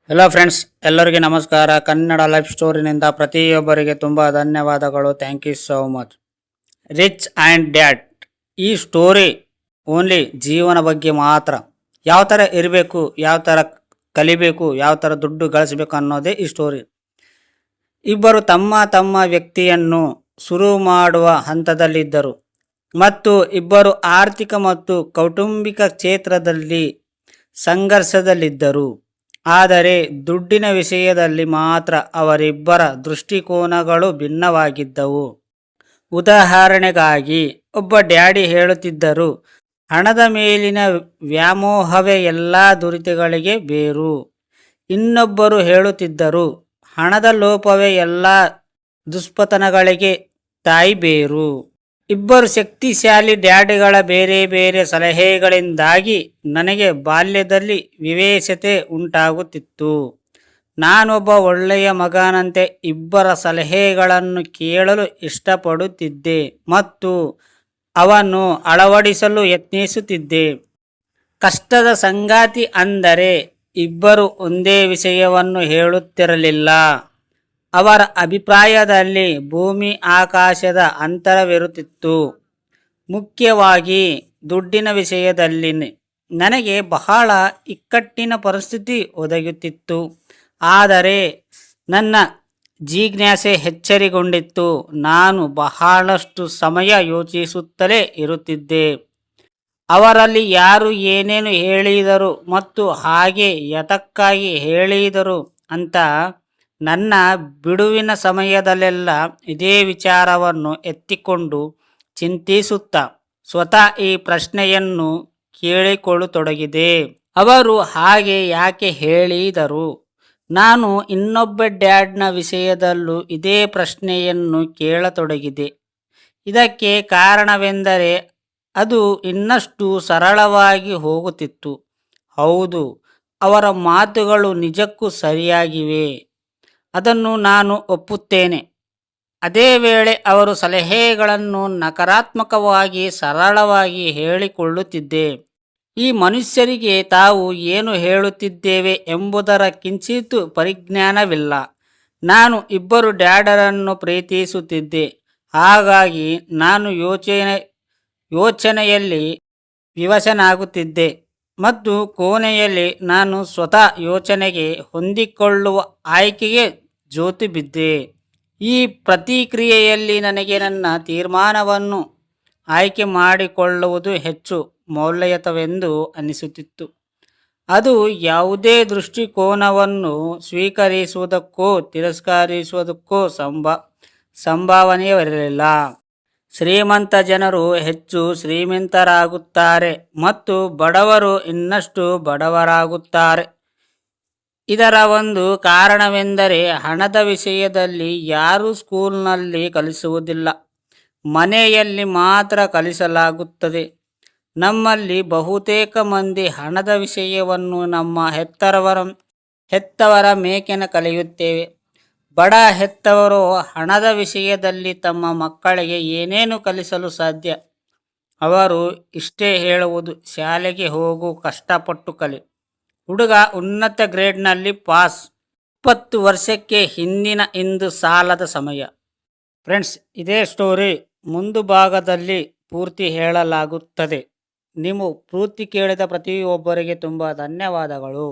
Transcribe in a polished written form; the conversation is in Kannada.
ಹಲೋ ಫ್ರೆಂಡ್ಸ್, ಎಲ್ಲರಿಗೆ ನಮಸ್ಕಾರ. ಕನ್ನಡ ಲೈಫ್ ಸ್ಟೋರಿನಿಂದ ಪ್ರತಿಯೊಬ್ಬರಿಗೆ ತುಂಬ ಧನ್ಯವಾದಗಳು. Thank you so much. Rich and dad. ಈ ಸ್ಟೋರಿ ಓನ್ಲಿ ಜೀವನ ಬಗ್ಗೆ ಮಾತ್ರ. ಯಾವ ಥರ ಇರಬೇಕು, ಯಾವ ಥರ ಕಲಿಬೇಕು, ಯಾವ ಥರ ದುಡ್ಡು ಗಳಿಸಬೇಕು ಅನ್ನೋದೇ ಈ ಸ್ಟೋರಿ. ಇಬ್ಬರು ತಮ್ಮ ವ್ಯಕ್ತಿಯನ್ನು ಶುರು ಮಾಡುವ ಹಂತದಲ್ಲಿದ್ದರು ಮತ್ತು ಇಬ್ಬರು ಆರ್ಥಿಕ ಮತ್ತು ಕೌಟುಂಬಿಕ ಕ್ಷೇತ್ರದಲ್ಲಿ ಸಂಘರ್ಷದಲ್ಲಿದ್ದರು. ಆದರೆ ದುಡ್ಡಿನ ವಿಷಯದಲ್ಲಿ ಮಾತ್ರ ಅವರಿಬ್ಬರ ದೃಷ್ಟಿಕೋನಗಳು ಭಿನ್ನವಾಗಿದ್ದವು. ಉದಾಹರಣೆಗಾಗಿ, ಒಬ್ಬ ಡ್ಯಾಡಿ ಹೇಳುತ್ತಿದ್ದರು, ಹಣದ ಮೇಲಿನ ವ್ಯಾಮೋಹವೇ ಎಲ್ಲ ದುರಿತಗಳಿಗೆ ಬೇರು. ಇನ್ನೊಬ್ಬರು ಹೇಳುತ್ತಿದ್ದರು, ಹಣದ ಲೋಪವೇ ಎಲ್ಲ ದುಷ್ಪತನಗಳಿಗೆ ತಾಯಿ ಬೇರು. ಇಬ್ಬರು ಶಕ್ತಿಶಾಲಿ ಡ್ಯಾಡಿಗಳ ಬೇರೆ ಬೇರೆ ಸಲಹೆಗಳಿಂದಾಗಿ ನನಗೆ ಬಾಲ್ಯದಲ್ಲಿ ವಿವೇಚತೆ ಉಂಟಾಗುತ್ತಿತ್ತು. ನಾನೊಬ್ಬ ಒಳ್ಳೆಯ ಮಗನಂತೆ ಇಬ್ಬರ ಸಲಹೆಗಳನ್ನು ಕೇಳಲು ಇಷ್ಟಪಡುತ್ತಿದ್ದೆ ಮತ್ತು ಅವನ್ನು ಅಳವಡಿಸಲು ಯತ್ನಿಸುತ್ತಿದ್ದೆ. ಕಷ್ಟದ ಸಂಗತಿ ಅಂದರೆ ಇಬ್ಬರು ಒಂದೇ ವಿಷಯವನ್ನು ಹೇಳುತ್ತಿರಲಿಲ್ಲ. ಅವರ ಅಭಿಪ್ರಾಯದಲ್ಲಿ ಭೂಮಿ ಆಕಾಶದ ಅಂತರವಿರುತ್ತಿತ್ತು. ಮುಖ್ಯವಾಗಿ ದುಡ್ಡಿನ ವಿಷಯದಲ್ಲಿ ನನಗೆ ಬಹಳ ಇಕ್ಕಟ್ಟಿನ ಪರಿಸ್ಥಿತಿ ಒದಗುತ್ತಿತ್ತು. ಆದರೆ ನನ್ನ ಜಿಜ್ಞಾಸೆ ಹೆಚ್ಚರಿಗೊಂಡಿತ್ತು. ನಾನು ಬಹಳಷ್ಟು ಸಮಯ ಯೋಚಿಸುತ್ತಲೇ ಇರುತ್ತಿದ್ದೆ. ಅವರಲ್ಲಿ ಯಾರು ಏನೇನು ಹೇಳಿದರು ಮತ್ತು ಹಾಗೆ ಯತಕ್ಕಾಗಿ ಹೇಳಿದರು ಅಂತ. ನನ್ನ ಬಿಡುವಿನ ಸಮಯದಲ್ಲೆಲ್ಲ ಇದೇ ವಿಚಾರವನ್ನು ಎತ್ತಿಕೊಂಡು ಚಿಂತಿಸುತ್ತಾ ಸ್ವತಃ ಈ ಪ್ರಶ್ನೆಯನ್ನು ಕೇಳಿಕೊಳ್ಳತೊಡಗಿದೆ. ಅವರು ಹಾಗೆ ಯಾಕೆ ಹೇಳಿದರು? ನಾನು ಇನ್ನೊಬ್ಬ ಡ್ಯಾಡ್ನ ವಿಷಯದಲ್ಲೂ ಇದೇ ಪ್ರಶ್ನೆಯನ್ನು ಕೇಳತೊಡಗಿದೆ. ಇದಕ್ಕೆ ಕಾರಣವೆಂದರೆ ಅದು ಇನ್ನಷ್ಟು ಸರಳವಾಗಿ ಹೋಗುತ್ತಿತ್ತು. ಹೌದು, ಅವರ ಮಾತುಗಳು ನಿಜಕ್ಕೂ ಸರಿಯಾಗಿವೆ. ಅದನ್ನು ನಾನು ಒಪ್ಪುತ್ತೇನೆ. ಅದೇ ವೇಳೆ ಅವರು ಸಲಹೆಗಳನ್ನು ನಕಾರಾತ್ಮಕವಾಗಿ ಸರಳವಾಗಿ ಹೇಳಿಕೊಳ್ಳುತ್ತಿದ್ದೆ. ಈ ಮನುಷ್ಯರಿಗೆ ತಾವು ಏನು ಹೇಳುತ್ತಿದ್ದೇವೆ ಎಂಬುದರ ಕಿಂಚಿತ್ ಪರಿಜ್ಞಾನವಿಲ್ಲ. ನಾನು ಇಬ್ಬರು ಡ್ಯಾಡರನ್ನು ಪ್ರೀತಿಸುತ್ತಿದ್ದೆ. ಹಾಗಾಗಿ ನಾನು ಯೋಚನೆಯಲ್ಲಿ ವಿವಶನಾಗುತ್ತಿದ್ದೆ ಮತ್ತು ಕೊನೆಯಲ್ಲಿ ನಾನು ಸ್ವತಃ ಯೋಚನೆಗೆ ಹೊಂದಿಕೊಳ್ಳುವ ಆಯ್ಕೆಗೆ ಜೋತು ಬಿದ್ದೆ. ಈ ಪ್ರತಿಕ್ರಿಯೆಯಲ್ಲಿ ನನಗೆ ನನ್ನ ತೀರ್ಮಾನವನ್ನು ಆಯ್ಕೆ ಮಾಡಿಕೊಳ್ಳುವುದು ಹೆಚ್ಚು ಮೌಲ್ಯಯುತವೆಂದು ಅನಿಸುತ್ತಿತ್ತು. ಅದು ಯಾವುದೇ ದೃಷ್ಟಿಕೋನವನ್ನು ಸ್ವೀಕರಿಸುವುದಕ್ಕೋ ತಿರಸ್ಕರಿಸುವುದಕ್ಕೋ ಸಂಭಾವನೆಯಿರಲಿಲ್ಲ. ಶ್ರೀಮಂತ ಜನರು ಹೆಚ್ಚು ಶ್ರೀಮಂತರಾಗುತ್ತಾರೆ ಮತ್ತು ಬಡವರು ಇನ್ನಷ್ಟು ಬಡವರಾಗುತ್ತಾರೆ. ಇದರ ಒಂದು ಕಾರಣವೆಂದರೆ ಹಣದ ವಿಷಯದಲ್ಲಿ ಯಾರೂ ಸ್ಕೂಲ್ನಲ್ಲಿ ಕಲಿಸುವುದಿಲ್ಲ, ಮನೆಯಲ್ಲಿ ಮಾತ್ರ ಕಲಿಸಲಾಗುತ್ತದೆ. ನಮ್ಮಲ್ಲಿ ಬಹುತೇಕ ಮಂದಿ ಹಣದ ವಿಷಯವನ್ನು ನಮ್ಮ ಹೆತ್ತವರ ಮೇಕೆನ ಕಲಿಯುತ್ತೇವೆ. ಬಡ ಹೆತ್ತವರು ಹಣದ ವಿಷಯದಲ್ಲಿ ತಮ್ಮ ಮಕ್ಕಳಿಗೆ ಏನೇನು ಕಲಿಸಲು ಸಾಧ್ಯ? ಅವರು ಇಷ್ಟೇ ಹೇಳುವುದು, ಶಾಲೆಗೆ ಹೋಗು, ಕಷ್ಟಪಟ್ಟು ಕಲಿ, ಹುಡುಗ ಉನ್ನತ ಗ್ರೇಡ್ನಲ್ಲಿ ಪಾಸ್. 20 ವರ್ಷಕ್ಕೆ ಹಿಂದಿನ ಇಂದು ಸಾಲದ ಸಮಯ. ಫ್ರೆಂಡ್ಸ್, ಇದೇ ಸ್ಟೋರಿ ಮುಂದು ಭಾಗದಲ್ಲಿ ಪೂರ್ತಿ ಹೇಳಲಾಗುತ್ತದೆ. ನೀವು ಪೂರ್ತಿ ಕೇಳಿದ ಪ್ರತಿಯೊಬ್ಬರಿಗೆ ತುಂಬ ಧನ್ಯವಾದಗಳು.